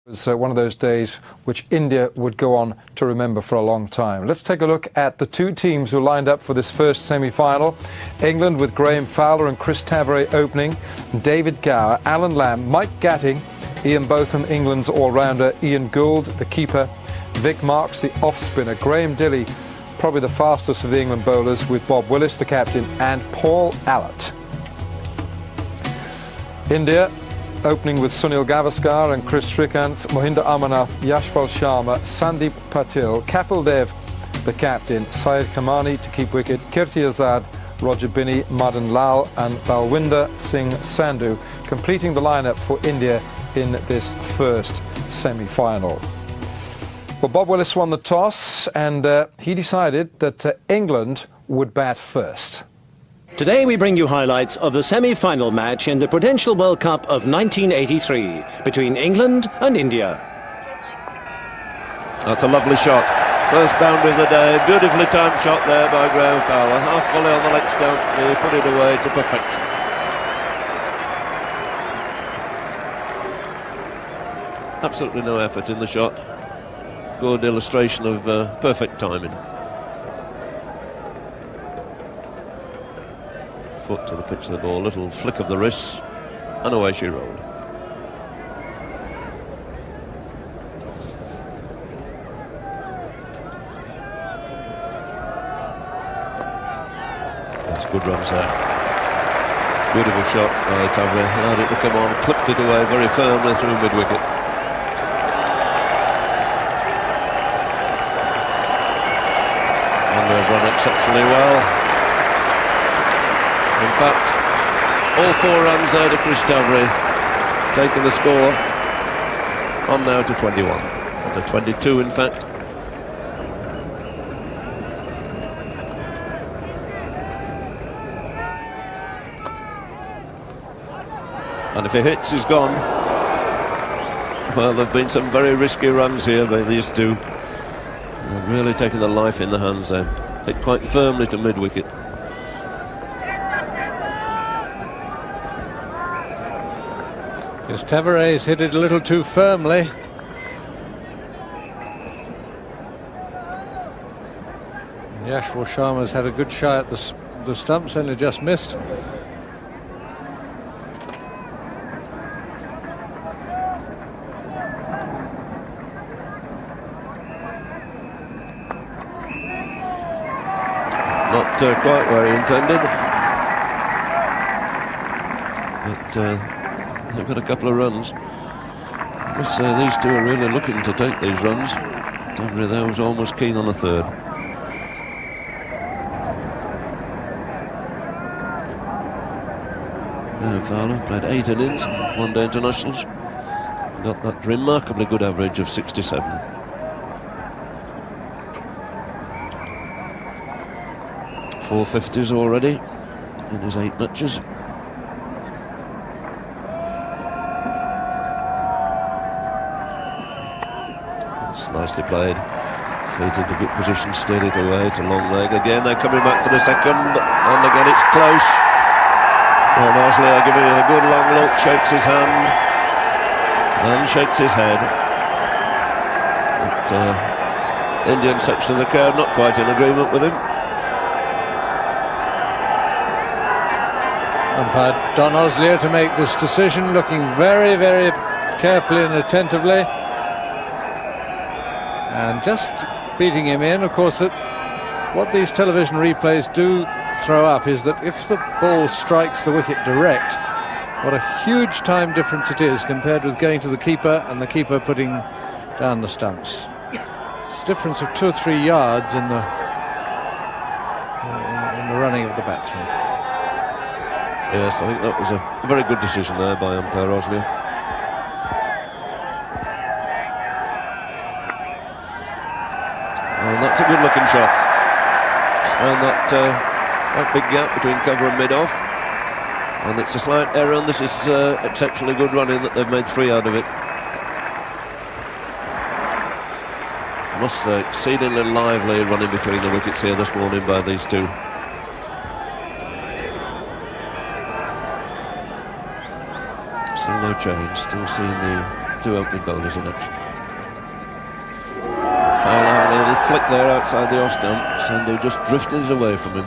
It's one of those days which India would go on to remember for a long time. Let's take a look at the two teams who lined up for this first semi-final. England with Graeme, Fowler and Kris Tavare opening. David Gower, Allan, Mike Gatting, Ian Botham, England's all-rounder. Ian Gould, the keeper. Vic Marks, the off-spinner. Graeme Dilley, probably the fastest of the England bowlers, with Bob Willis, the captain, and Paul Allott. India opening with Sunil Gavaskar and Srikkanth, Mohinder, Amarnath, Yashpal, Sharma, Sandeep, Patil, Kapil, the captain, Syed Kamani to keep wicket, Kirti, Azad, Roger Binney, Madan Lal and Balwinder Singh Sandhu, completing the lineup for India in this first semi-final. Well, Bob Willis won the toss and he decided that England would bat first. Today we bring you highlights of the semi-final match in the Prudential World Cup of 1983 between England and India. That's a lovely shot. First boundary of the day. Beautifully timed shot there by Graeme Fowler. Half volley on the leg stump. He put it away to perfection. Absolutely no effort in the shot. Good illustration of perfect timing. Foot to the pitch of the ball, little flick of the wrists, and away she rolled. That's good runs there. Beautiful shot by Tavare. Allowed it to come on, clipped it away very firmly through mid-wicket. And they've run exceptionally well. In fact, all 4 runs there to Kris Tavare, taking the score on now to 21. To 22, in fact. And if he hits, he's gone. Well, there have been some very risky runs here by these two. They're really taking the life in the hands then. Hit quite firmly to mid-wicket. Because Tavare's hit it a little too firmly. Yashpal Sharma's had a good shot at the stumps, only just missed. Not quite where he intended. But they've got a couple of runs. I must say these two are really looking to take these runs. Tavare there was almost keen on a third. Fowler played 8 innings, one-day internationals. Got that remarkably good average of 67. Four 50s already in his 8 matches. It's nicely played. Feet into good position, steered it away to long leg. Again, they're coming back for the second, and again it's close. Well, Mosley are giving it a good long look, shakes his hand, and shakes his head. But Indian section of the crowd not quite in agreement with him. Umpire Don Oslier to make this decision, looking very, very carefully and attentively. And just beating him in. Of course, what these television replays do throw up is that if the ball strikes the wicket direct, what a huge time difference it is compared with going to the keeper and the keeper putting down the stumps. It's a difference of 2 or 3 yards in the running of the batsman. Yes, I think that was a very good decision there by umpire Oslier. And that's a good looking shot. And that big gap between cover and mid-off. And it's a slight error, and this is exceptionally good running that they've made 3 out of it. I must say, exceedingly lively running between the wickets here this morning by these two. Still no change, still seeing the two opening bowlers in action. Fowler having a little flick there outside the off stump. Sandeep just drifted away from him.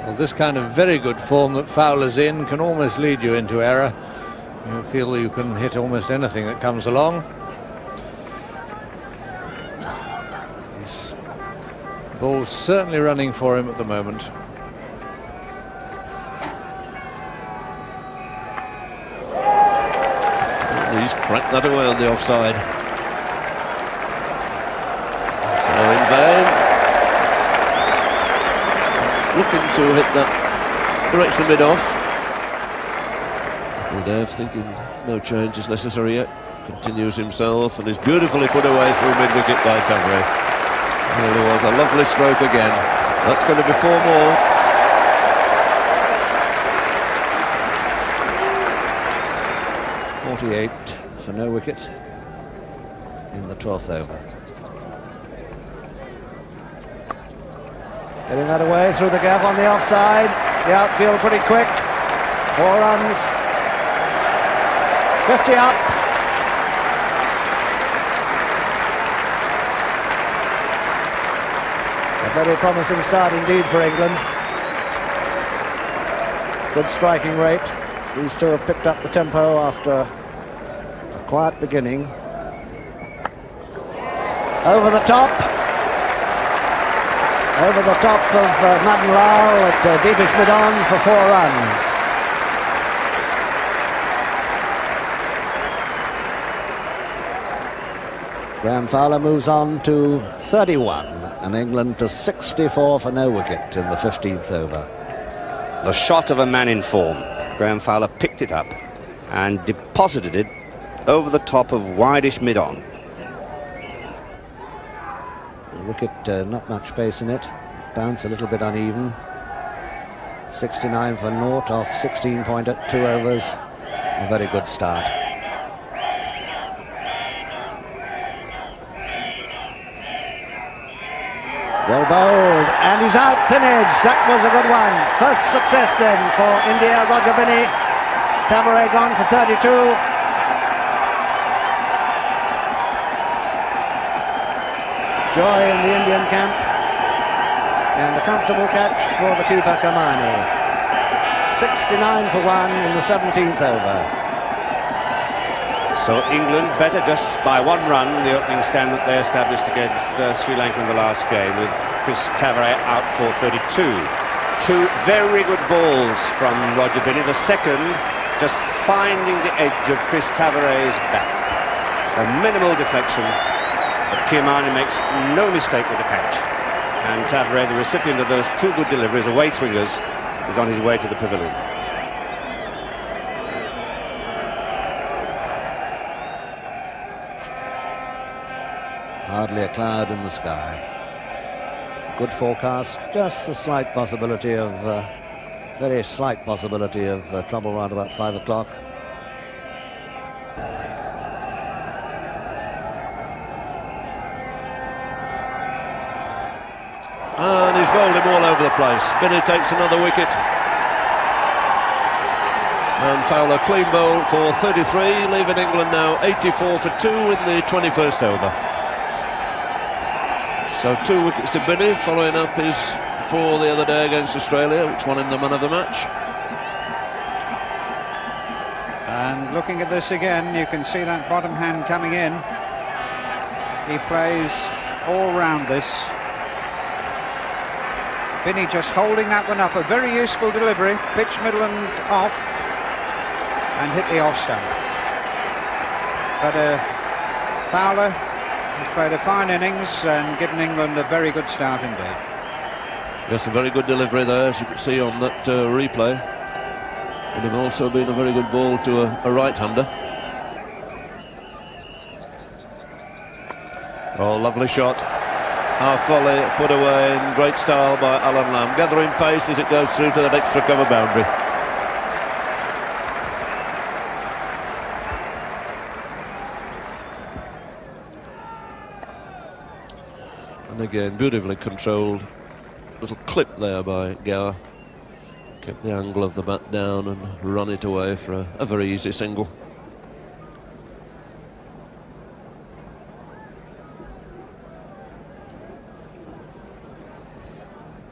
Well, this kind of very good form that Fowler's in can almost lead you into error. You feel you can hit almost anything that comes along. His ball's certainly running for him at the moment. He's cracked that away on the offside. So in vain. Looking to hit that direction mid-off. Dev thinking no change is necessary yet. Continues himself and is beautifully put away through mid-wicket by Tavare. Really was a lovely stroke again. That's going to be 4 more. .48 for no wicket in the 12th over. Getting that away through the gap on the offside. The outfield pretty quick. 4 runs. 50 up. A very promising start indeed for England. Good striking rate. These two have picked up the tempo after a quiet beginning. Over the top. Over the top of Madan Lal at deepish mid-on for 4 runs. Graeme Fowler moves on to 31 and England to 64 for no wicket in the 15th over. The shot of a man in form. Graeme Fowler picked it up and deposited it over the top of wideish mid-on. The wicket, not much pace in it. Bounce a little bit uneven. 69 for naught off 16.2 overs. A very good start. Well bowled, and he's out, thin edge. That was a good one. First success then for India. Roger Binny. Tavare gone for 32. Joy in the Indian camp. And a comfortable catch for the keeper Kamani. 69 for 1 in the 17th over. So England better just by 1 run the opening stand that they established against Sri Lanka in the last game, with Kris Tavare out for 32. 2 very good balls from Roger Binny. The second just finding the edge of Kris Tavare's bat. A minimal deflection, but Kamani makes no mistake with the catch. And Tavare, the recipient of those 2 good deliveries, away swingers, is on his way to the pavilion. Hardly a cloud in the sky. Good forecast, just a slight possibility of, very slight possibility of trouble around about 5 o'clock. And he's bowled him all over the place. Binny takes another wicket. And Fowler clean bowl for 33, leaving England now 84 for 2 in the 21st over. So 2 wickets to Binny, following up his 4 the other day against Australia, which won him the man of the match. And looking at this again, you can see that bottom hand coming in. He plays all round this. Binny just holding that one up, a very useful delivery, pitch middle and off, and hit the off stump. But Fowler has played a fine innings and given England a very good start indeed. Yes, a very good delivery there, as you can see on that replay. Would have also been a very good ball to a right-hander. Oh, lovely shot. Half volley put away in great style by Allan, gathering pace as it goes through to that extra cover boundary. And again, beautifully controlled little clip there by Gower. Kept the angle of the bat down and run it away for a very easy single.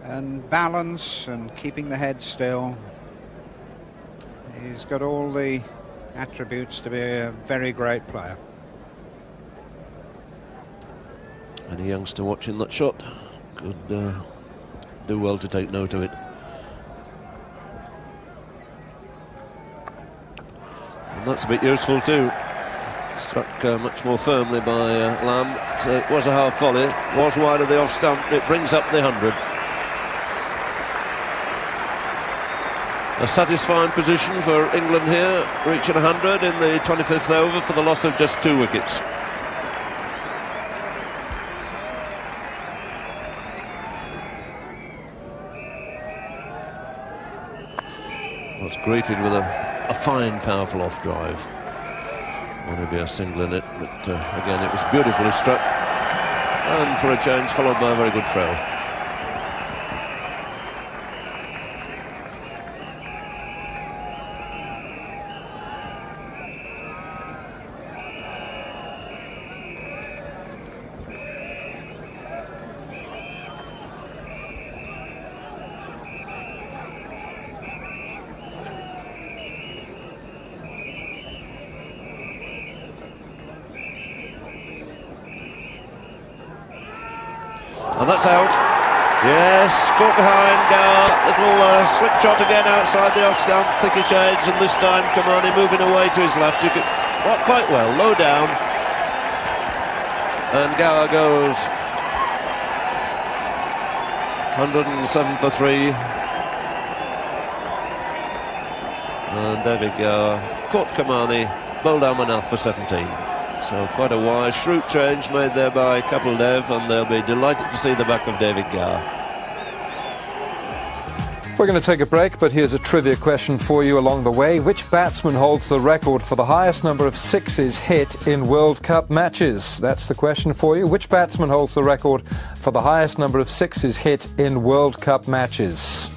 And balance and keeping the head still. He's got all the attributes to be a very great player. Any youngster watching that shot could do well to take note of it. And that's a bit useful too. Struck much more firmly by Lamb. So it was a half volley, was wide of the off stump. It brings up the 100. A satisfying position for England here, reaching 100 in the 25th over for the loss of just 2 wickets. Was greeted with a fine, powerful off drive. Want to be a single in it, but again, it was beautifully struck, and for a change, followed by a very good throw. And that's out. Yes, caught behind Gower. Little slip shot again outside the off stump. Thicker shades, and this time Kamani moving away to his left. You could quite well, low down. And Gower goes 107 for 3. And David Gower caught Kamani, bowled Amarnath for 17. So quite a wise, shrewd change made there by Kapil Dev, and they'll be delighted to see the back of David Gower. We're going to take a break, but here's a trivia question for you along the way. Which batsman holds the record for the highest number of sixes hit in World Cup matches? That's the question for you. Which batsman holds the record for the highest number of sixes hit in World Cup matches?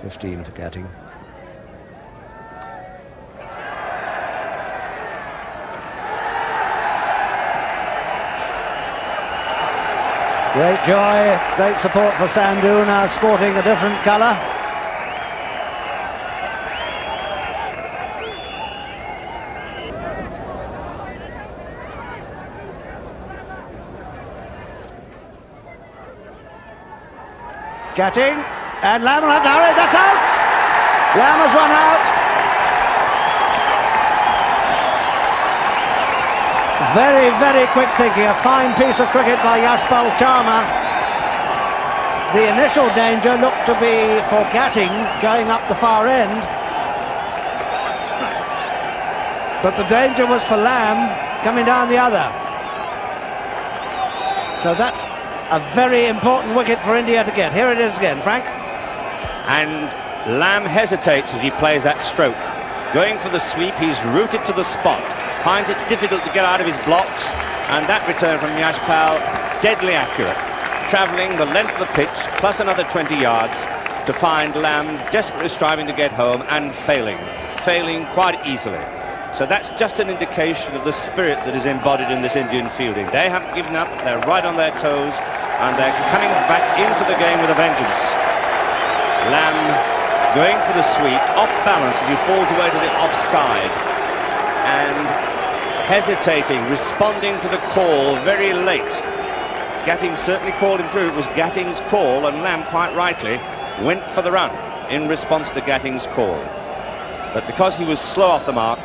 For Gatting. Great joy, great support for Sandhu, now sporting a different colour. Gatting. And Lamb will have to hurry, that's out! Lamb has run out. Very, very quick thinking, a fine piece of cricket by Yashpal Sharma. The initial danger looked to be for Gatting going up the far end. But the danger was for Lamb coming down the other. So that's a very important wicket for India to get. Here it is again, Frank. And Lamb hesitates as he plays that stroke. Going for the sweep, he's rooted to the spot. Finds it difficult to get out of his blocks, and that return from Yashpal, deadly accurate. Travelling the length of the pitch, plus another 20 yards, to find Lamb desperately striving to get home and failing quite easily. So that's just an indication of the spirit that is embodied in this Indian fielding. They haven't given up, they're right on their toes, and they're coming back into the game with a vengeance. Lamb going for the sweep, off balance as he falls away to the offside, and hesitating, responding to the call very late. Gatting certainly called him through. It was Gatting's call, and Lamb, quite rightly, went for the run in response to Gatting's call. But because he was slow off the mark,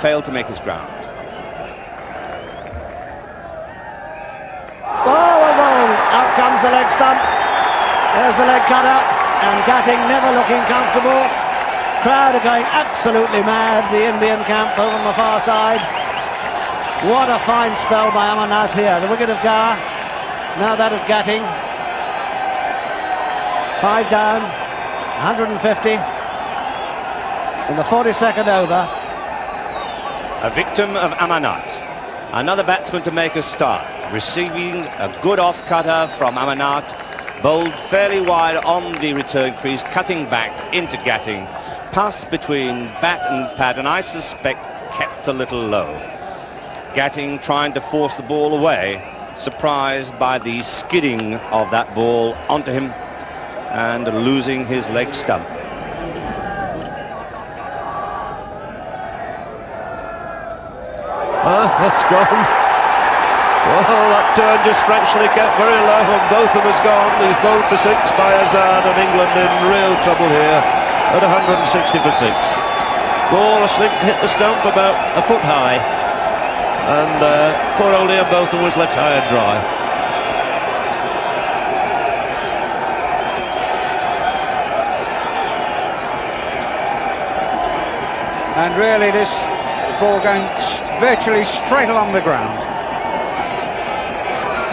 failed to make his ground. Out comes the leg stump. There's the leg cutter. And Gatting never looking comfortable. Crowd are going absolutely mad, the Indian camp over on the far side. What a fine spell by Amarnath here. The wicket of Gower, now that of Gatting. 5 down, 150. in the 42nd over. A victim of Amarnath. Another batsman to make a start. Receiving a good off-cutter from Amarnath. Bowled fairly wide on the return crease, cutting back into Gatting. Pass between bat and pad, and I suspect kept a little low. Gatting trying to force the ball away, surprised by the skidding of that ball onto him and losing his leg stump. That's gone. Well, that turn just fractionally kept very low, and Botham has gone. He's bowled for 6 by Azad, and England in real trouble here at 160 for 6. Ball, I think, hit the stump about a foot high, and poor old Ian Botham was left high and dry. And really this ball going virtually straight along the ground.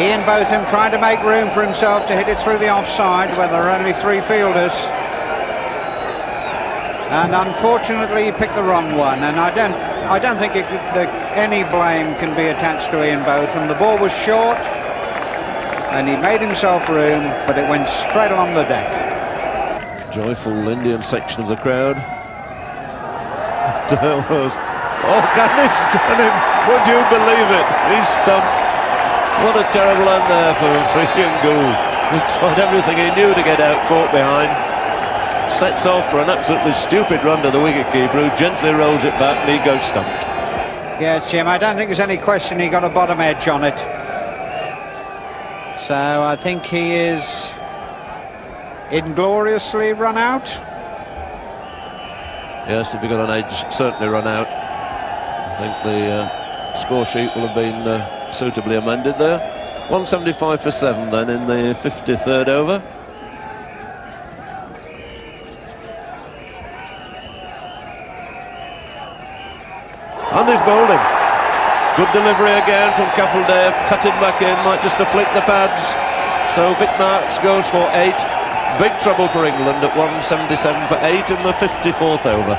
Ian Botham trying to make room for himself to hit it through the offside where there are only 3 fielders. And unfortunately he picked the wrong one, and I don't think any blame can be attached to Ian Botham. The ball was short and he made himself room, but it went straight along the deck. Joyful Indian section of the crowd. Oh, Gatting's done him. Would you believe it? He's stumped. What a terrible end there for freaking Gould. He's tried everything he knew to get out, caught behind. Sets off for an absolutely stupid run to the wicketkeeper, who gently rolls it back, and he goes stumped. Yes, Jim, I don't think there's any question he got a bottom edge on it. So I think he is ingloriously run out. Yes, if he got an edge, certainly run out. I think the score sheet will have been suitably amended there. 175 for 7 then in the 53rd over. And he's bowled him. Good delivery again from Kapil, cutting back in, might just have flicked the pads. So Vic Marks goes for 8. Big trouble for England at 177 for 8 in the 54th over.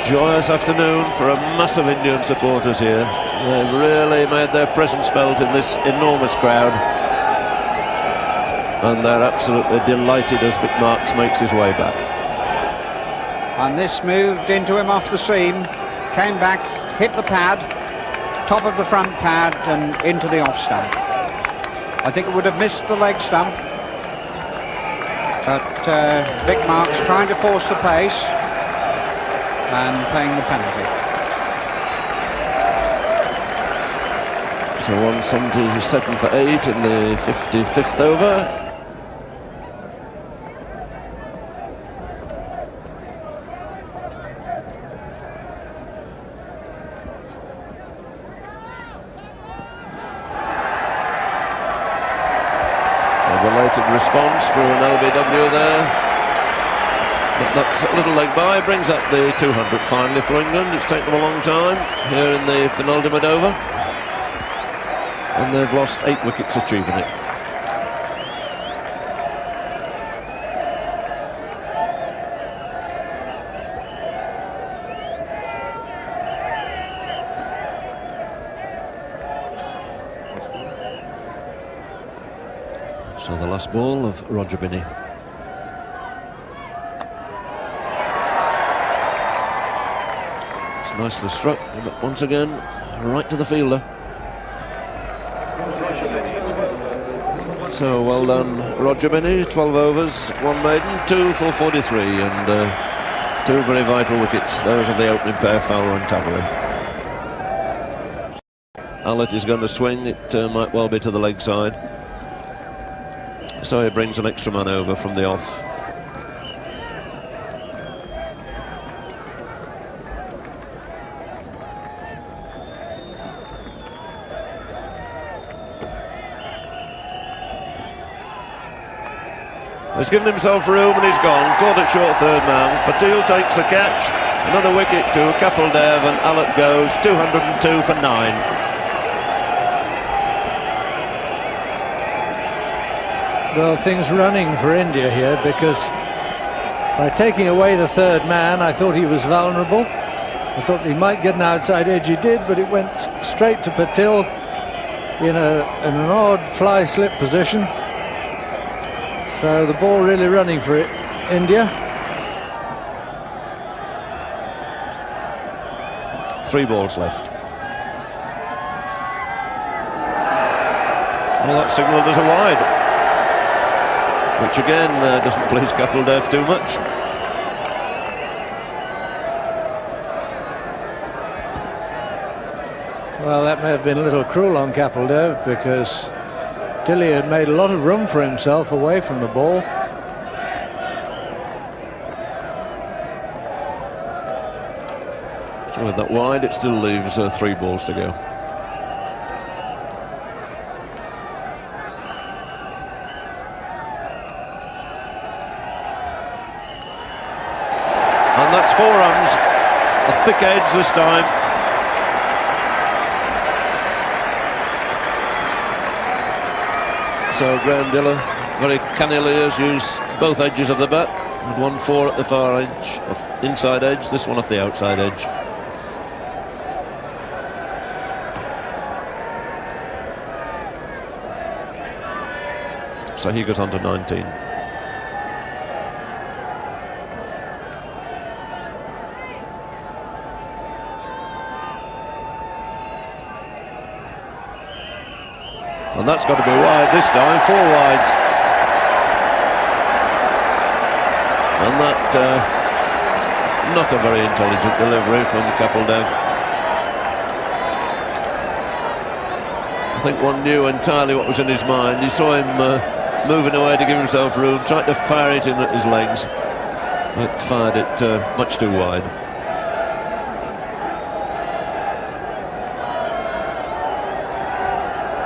Joyous afternoon for a mass of Indian supporters here. They've really made their presence felt in this enormous crowd, and they're absolutely delighted as Vic Marks makes his way back. And this moved into him off the seam, came back, hit the pad, top of the front pad and into the off stump. I think it would have missed the leg stump, but Vic Marks trying to force the pace and paying the penalty. So 177 for 8 in the 55th over. Response for an LBW there, but that little leg by brings up the 200 finally for England. It's taken them a long time here in the penultimate over, and they've lost 8 wickets achieving it. So the last ball of Roger Binny. It's nicely struck, but once again, right to the fielder. So well done, Roger Binny. 12 overs, 1 maiden, 2 for 43, and 2 very vital wickets. Those of the opening pair, Fowler and Tavare. Allott is going to swing. It might well be to the leg side. So he brings an extra man over from the off. He's given himself room and he's gone. Caught at short third man. Patil takes a catch. Another wicket to Kapil and Allott goes 202 for 9. well, things running for India here, because by taking away the third man, I thought he was vulnerable. I thought he might get an outside edge. He did, but it went straight to Patil in an odd fly-slip position. So the ball really running for it, India. 3 balls left. Well, that's signalled as a wide, which again doesn't please Kapil too much. Well, that may have been a little cruel on Kapil, because Dilley had made a lot of room for himself away from the ball. So with that wide, it still leaves 3 balls to go. And that's 4 runs. A thick edge this time. So Graeme Dilley very cannily has used both edges of the bat, with 1-4 at the far edge, inside edge, this one off the outside edge. So he goes on to 19. And that's got to be wide this time, 4 wides. And that, not a very intelligent delivery from Kapil. I think one knew entirely what was in his mind. He saw him moving away to give himself room, tried to fire it in at his legs, but fired it much too wide.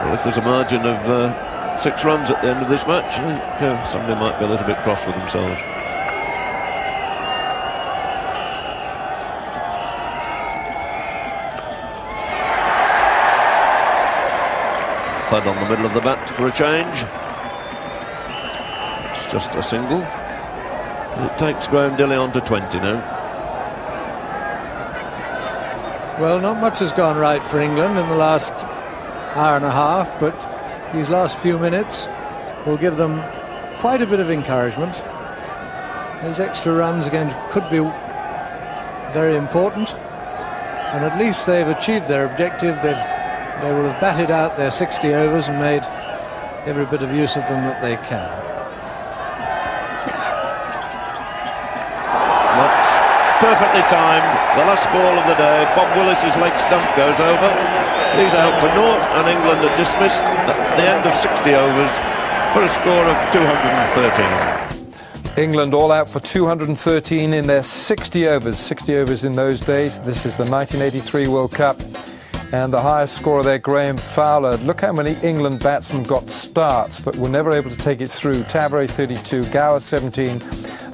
Well, if there's a margin of 6 runs at the end of this match, I think somebody might be a little bit cross with themselves. Thud on the middle of the bat for a change. It's just a single. It takes Graeme Dilley on to 20 now. Well, not much has gone right for England in the last hour and a half, but these last few minutes will give them quite a bit of encouragement. Those extra runs again could be very important, and at least they've achieved their objective. They will have batted out their 60 overs and made every bit of use of them that they can. That's perfectly timed. The last ball of the day, Bob Willis's leg stump goes over. He's out for naught, and England are dismissed at the end of 60 overs for a score of 213. England all out for 213 in their 60 overs. 60 overs in those days. This is the 1983 World Cup. And the highest scorer there, Graeme Fowler. Look how many England batsmen got starts, but were never able to take it through. Tavare 32, Gower 17,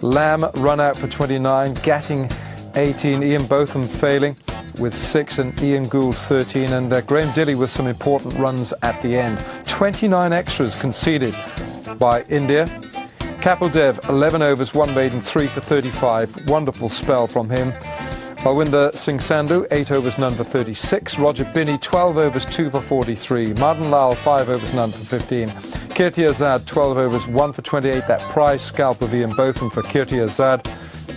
Lamb run out for 29, Gatting 18, Ian Botham failing with 6, and Ian Gould 13, and Graeme Dilley with some important runs at the end. 29 extras conceded by India. Kapil 11 overs, 1 maiden, 3 for 35. Wonderful spell from him. Balwinder Singh Sandhu, 8 overs, none for 36. Roger Binney, 12 overs, 2 for 43. Madan Lal, 5 overs, none for 15. Kirti Azad, 12 overs, 1 for 28. That prize scalp of Ian Botham for Kirti Azad.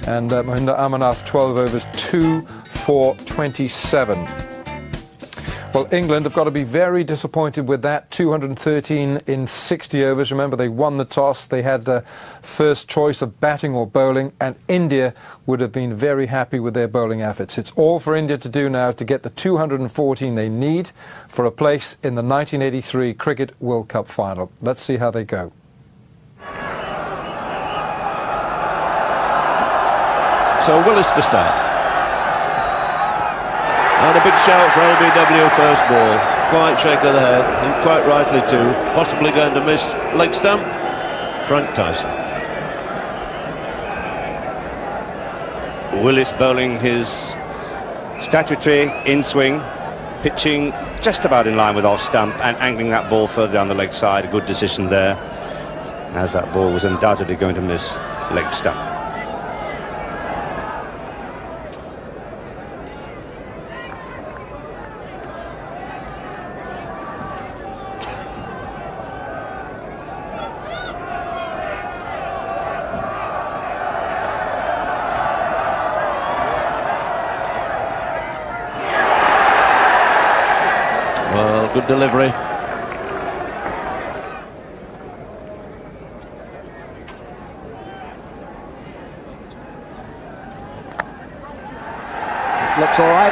And Mohinder Amarnath, 12 overs, 2 for 27. Well, England have got to be very disappointed with that. 213 in 60 overs. Remember, they won the toss. They had the first choice of batting or bowling, and India would have been very happy with their bowling efforts. It's all for India to do now to get the 214 they need for a place in the 1983 Cricket World Cup final. Let's see how they go. So Willis to start. And a big shout for LBW first ball. Quite shake of the head, and quite rightly too. Possibly going to miss leg stump. Frank Tyson. Willis bowling his statutory in-swing, pitching just about in line with off stump and angling that ball further down the leg side. A good decision there. as that ball was undoubtedly going to miss leg stump. Well, good delivery. Looks all right.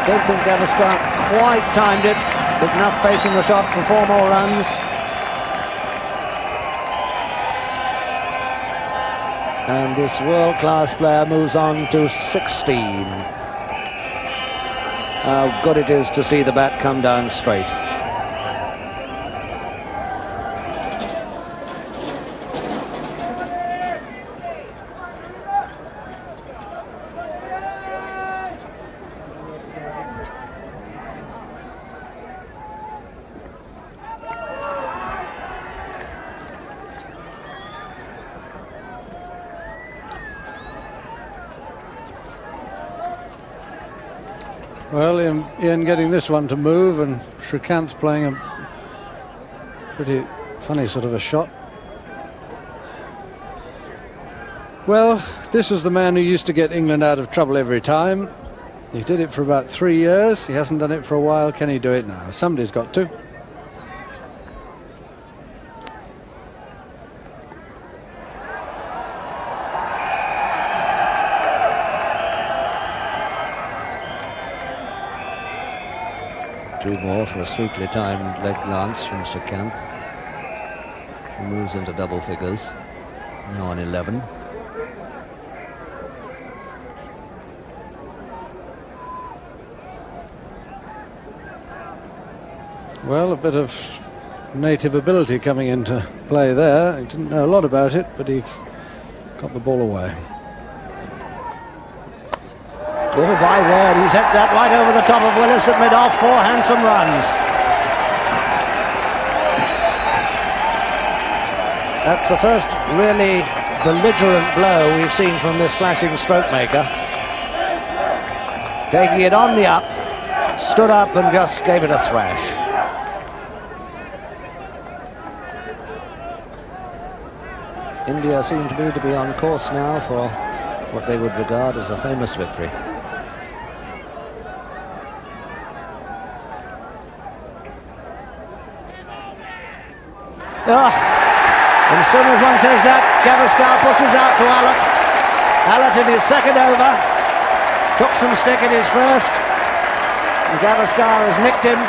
Don't think Gavaskar quite timed it, but enough pace in the shot for 4 more runs. And this world-class player moves on to 16. How good it is to see the bat come down straight. Well, Ian getting this one to move, and Srikkanth playing a pretty funny sort of a shot. Well, this is the man who used to get England out of trouble every time. He did it for about 3 years. He hasn't done it for a while. Can he do it now? Somebody's got to. Two more for a sweetly timed leg glance from Srikkanth, who moves into double figures, now on 11. Well, a bit of native ability coming into play there. He didn't know a lot about it, but he got the ball away. Oh, my word, he's hit that right over the top of Willis at mid-off. 4 handsome runs. That's the first really belligerent blow we've seen from this flashing stroke maker. Taking it on the up, stood up and just gave it a thrash. India seem to me to be on course now for what they would regard as a famous victory. And as soon as one says that, Gavaskar pushes out to Allott. Allott in his second over, took some stick in his first, and Gavaskar has nicked him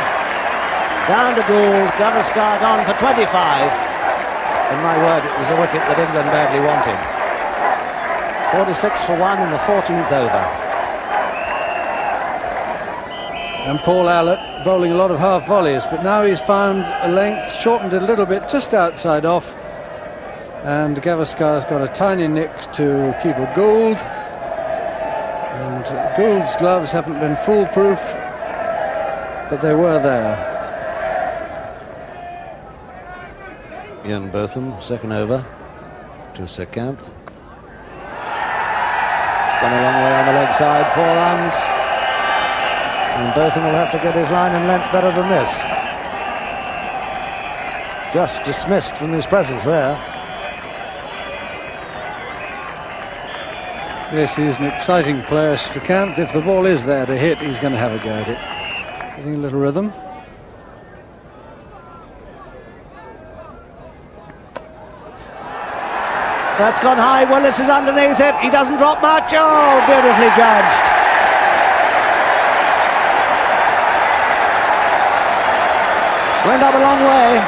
down to Gould. Gavaskar gone for 25, and my word, it was a wicket that England badly wanted. 46 for 1 in the 14th over. And Paul Allott bowling a lot of half volleys, but now he's found a length, shortened it a little bit, just outside off. And Gavaskar's got a tiny nick to keeper Gould. And Gould's gloves haven't been foolproof, but they were there. Ian Botham, second over to Srikkanth. It's gone a long way on the leg side, 4 runs. And Botham will have to get his line and length better than this. Just dismissed from his presence there. Yes, he's an exciting player, Srikkanth. If the ball is there to hit, he's going to have a go at it. Getting a little rhythm. That's gone high. Willis is underneath it. He doesn't drop much. Oh, beautifully judged. Went up a long way.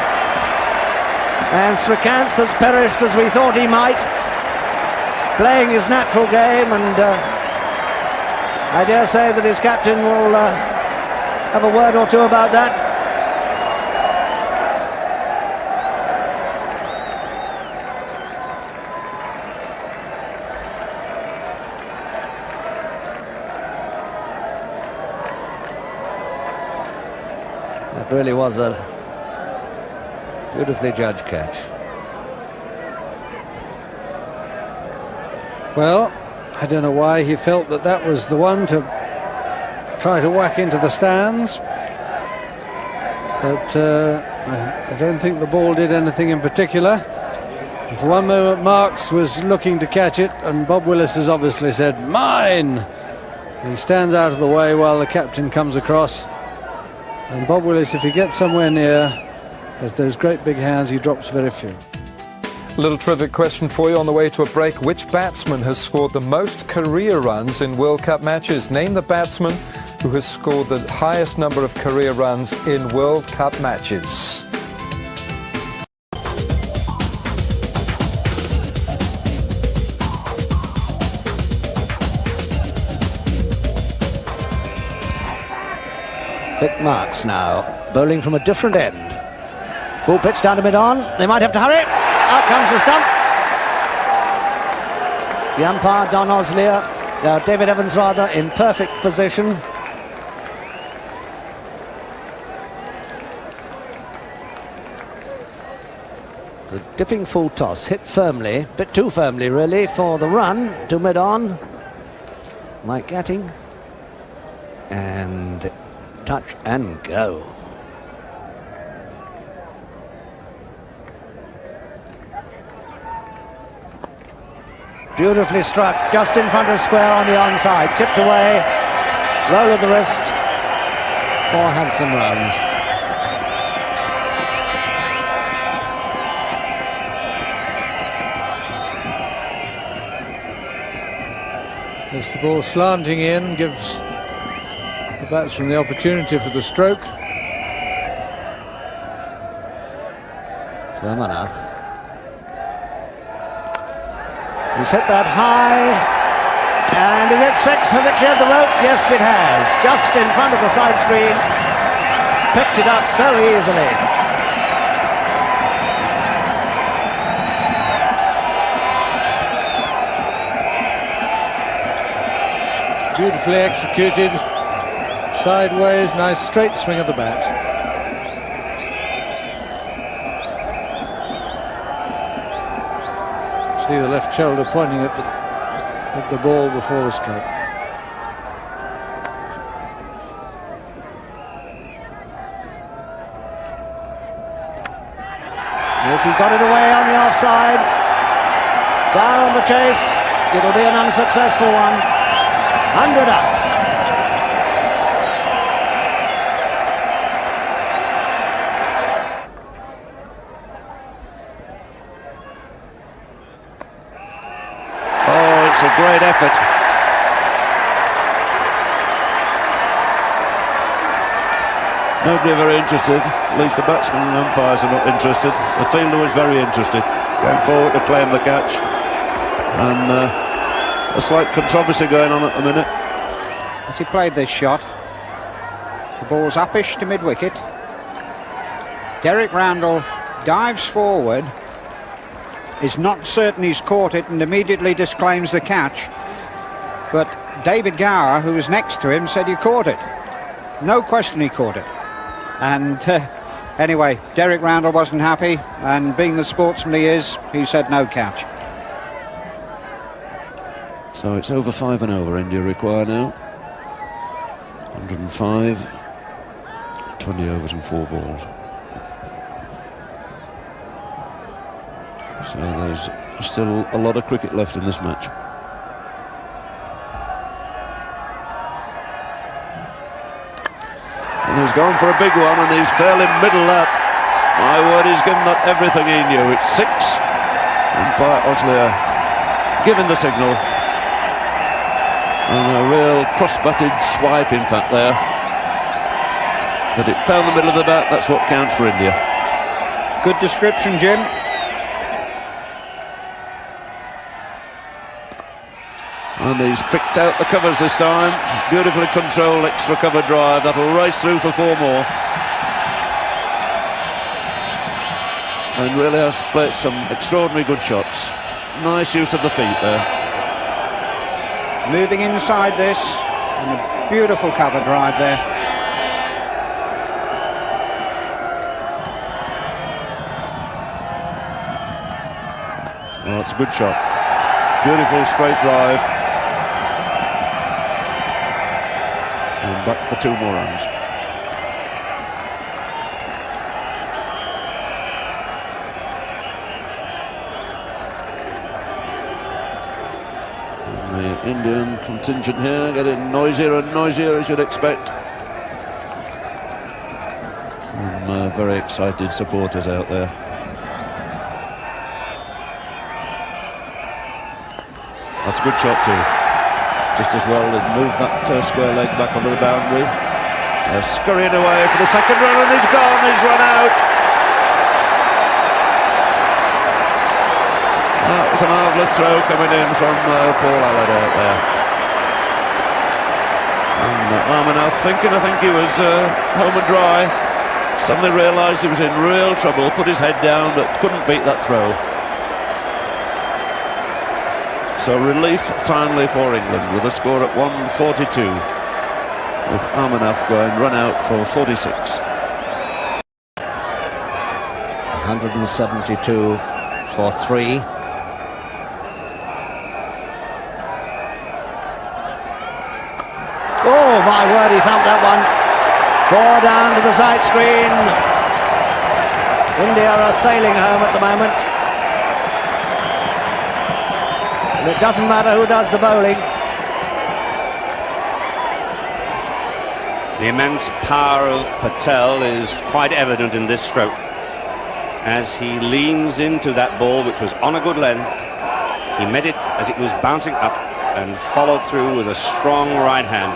And Srikkanth has perished as we thought he might. Playing his natural game, and I dare say that his captain will have a word or two about that. That really was a Beautifully judged catch. Well, I don't know why he felt that that was the one to try to whack into the stands, but I don't think the ball did anything in particular. For one moment Marks was looking to catch it, and Bob Willis has obviously said, "Mine!" He stands out of the way while the captain comes across, and Bob Willis, if he gets somewhere near, has those great big hands, he drops very few. A little trivia question for you on the way to a break. Which batsman has scored the most career runs in World Cup matches? Name the batsman who has scored the highest number of career runs in World Cup matches. Vic Marks now, bowling from a different end. Full pitch down to mid-on. They might have to hurry. Out comes the stump. The umpire, Don Oslier, David Evans rather, in perfect position. The dipping full toss hit firmly, a bit too firmly really, for the run to mid-on. Mike Gatting. And touch and go. Beautifully struck, just in front of square on the onside. Chipped away, roll of the wrist. 4 handsome runs. As the ball slanting in, gives the batsman the opportunity for the stroke. Amarnath. He's hit that high, and is it 6? Has it cleared the rope? Yes, it has. Just in front of the side screen. Picked it up so easily. Beautifully executed. Sideways, nice straight swing of the bat. See the left shoulder pointing at the ball before the stroke. Yes, he got it away on the offside. Gower on the chase. It'll be an unsuccessful one. 100 up. It's a great effort. Nobody very interested, at least the batsmen and umpires are not interested. The fielder was very interested, going forward to claim the catch, and a slight controversy going on at the minute. As he played this shot, the ball's uppish to mid-wicket. Derek Randall dives forward, is not certain he's caught it, and immediately disclaims the catch. But David Gower, who was next to him, said he caught it. No question he caught it. And anyway, Derek Randall wasn't happy, and being the sportsman he is, he said no catch. So it's over 5 and over. India require now 105, 20 overs and 4 balls. So there's still a lot of cricket left in this match. And he's gone for a big one, and he's fairly middle that. My word, he's given that everything he knew. It's 6, and by Oslier giving the signal. And a real cross-butted swipe, in fact, there. That it found the middle of the bat, that's what counts for India. Good description, Jim. And he's picked out the covers this time. Beautifully controlled extra cover drive. That'll race through for 4 more. And really has played some extraordinary good shots. Nice use of the feet there. Moving inside this, and a beautiful cover drive there. it's a good shot. Beautiful straight drive. And back for 2 more runs. And the Indian contingent here getting noisier and noisier, as you'd expect. Some very excited supporters out there. That's a good shot too. Just as well to move that square leg back onto the boundary. Scurrying away for the second run, and he's gone, he's run out. That was a marvellous throw coming in from Paul Allott out there. And Amarnath thinking, I think he was home and dry. Suddenly realised he was in real trouble, put his head down, but couldn't beat that throw. So relief finally for England with a score at 142, with Amarnath going run out for 46. 172 for 3. Oh my word, he thumped that one. 4 down to the side screen. India are sailing home at the moment. And it doesn't matter who does the bowling. The immense power of Patil is quite evident in this stroke, as he leans into that ball, which was on a good length. He met it as it was bouncing up and followed through with a strong right hand,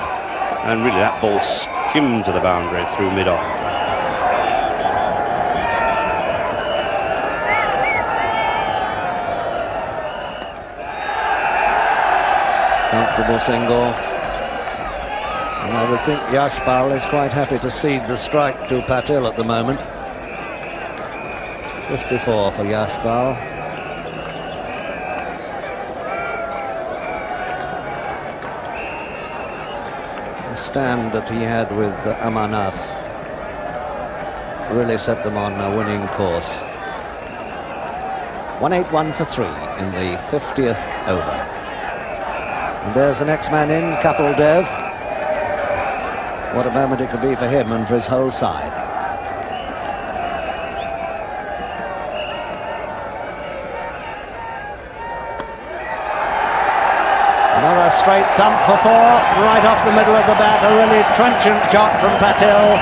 and really that ball skimmed to the boundary through mid-on. Comfortable single, and I would think Yashpal is quite happy to cede the strike to Patil at the moment. 54 for Yashpal. The stand that he had with Amarnath really set them on a winning course. 181 for 3 in the 50th over. And there's the next man in, Kapil. What a moment it could be for him and for his whole side. Another straight thump for 4, right off the middle of the bat. A really trenchant shot from Patil.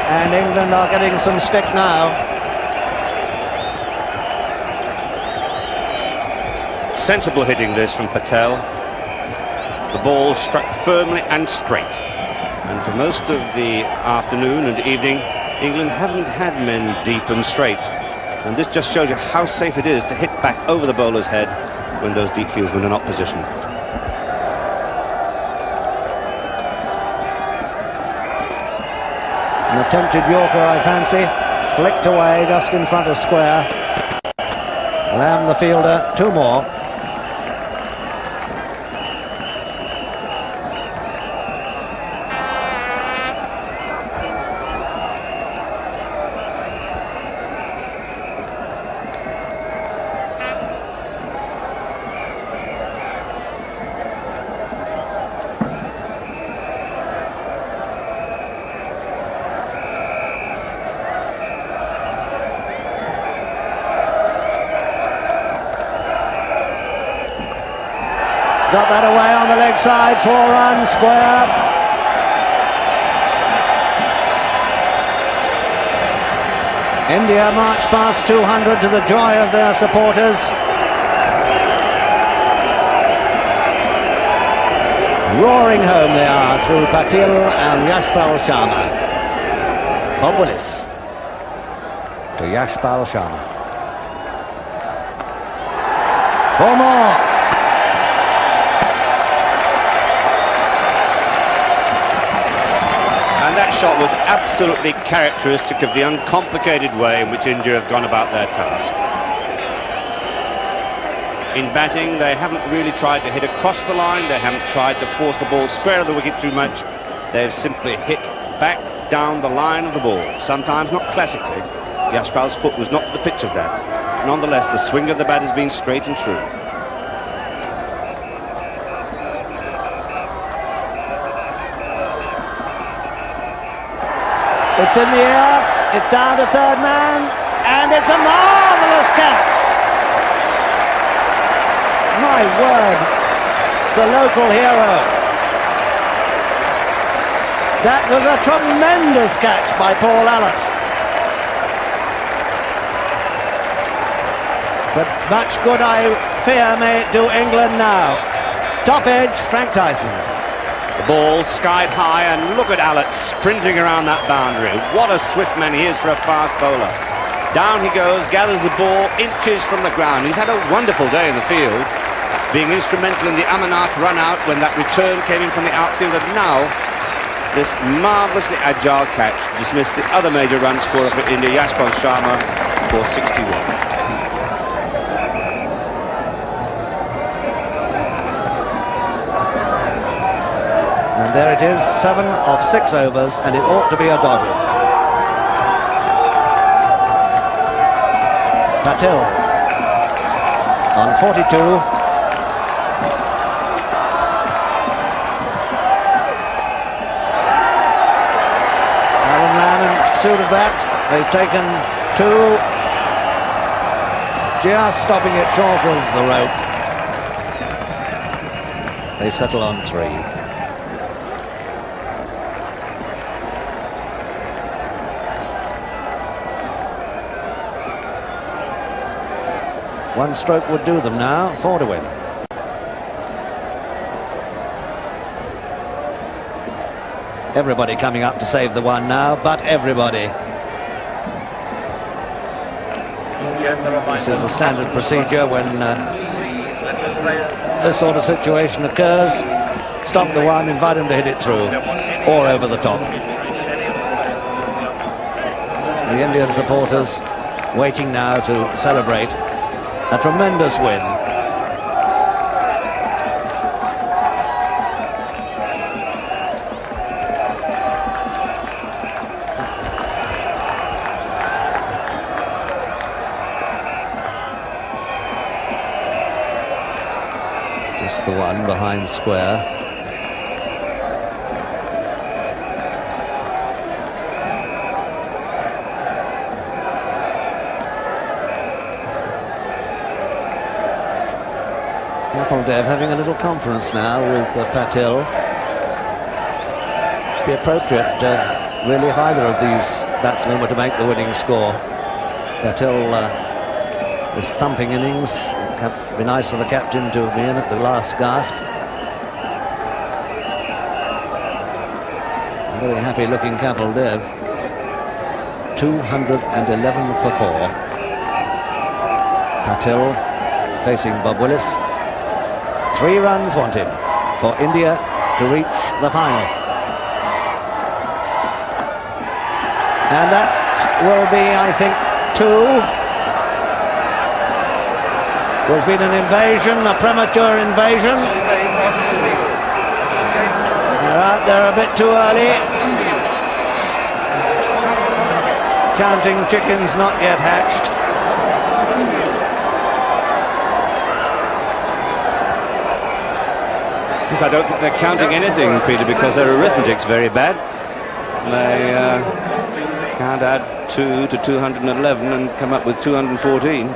And England are getting some stick now. Sensible hitting this from Patil. The ball struck firmly and straight, and for most of the afternoon and evening England haven't had men deep and straight, and this just shows you how safe it is to hit back over the bowler's head when those deep fieldsmen are not positioned. An attempted Yorker, I fancy, flicked away just in front of square. Lamb the fielder, 2 more. Got that away on the leg side, 4 runs, square. India march past 200 to the joy of their supporters. Roaring home they are through Patil and Yashpal Sharma. Bob Willis to Yashpal Sharma. 4 more. And that shot was absolutely characteristic of the uncomplicated way in which India have gone about their task. In batting, they haven't really tried to hit across the line, they haven't tried to force the ball square of the wicket too much. They've simply hit back down the line of the ball, sometimes not classically. Yashpal's foot was not the pitch of that. nonetheless, the swing of the bat has been straight and true. It's in the air, it's down to third man, and it's a marvellous catch. My word, the local hero. That was a tremendous catch by Paul Allott. But much good, I fear, may it do England now. Top edge, Frank Tyson. The ball skied high, and look at Allott sprinting around that boundary. What a swift man he is for a fast bowler. Down he goes, gathers the ball inches from the ground. He's had a wonderful day in the field, being instrumental in the Amarnath run out when that return came in from the outfield. And now this marvellously agile catch dismissed the other major run scorer for India, Yashpal Sharma, for 61. There it is, 7 of 6 overs, and it ought to be a doggy. Patil on 42. Allan in pursuit of that. They've taken 2, just stopping it short of the rope. They settle on 3. One stroke would do them now, 4 to win. Everybody coming up to save the one now, but everybody. This is a standard procedure when this sort of situation occurs. Stop the one, invite him to hit it through, or over the top. The Indian supporters waiting now to celebrate. A tremendous win. Just the one behind square. Dev having a little conference now with Patil. Be appropriate, really, if either of these batsmen were to make the winning score. Patil, this thumping innings, it'd be nice for the captain to be in at the last gasp. A very happy looking Kapil Dev. 211 for 4. Patil facing Bob Willis. 3 runs wanted for India to reach the final. And that will be, I think, 2. There's been an invasion, a premature invasion. They're out there a bit too early. Counting chickens not yet hatched. I don't think they're counting anything, Peter, because their arithmetic's very bad. They can't add 2 to 211 and come up with 214.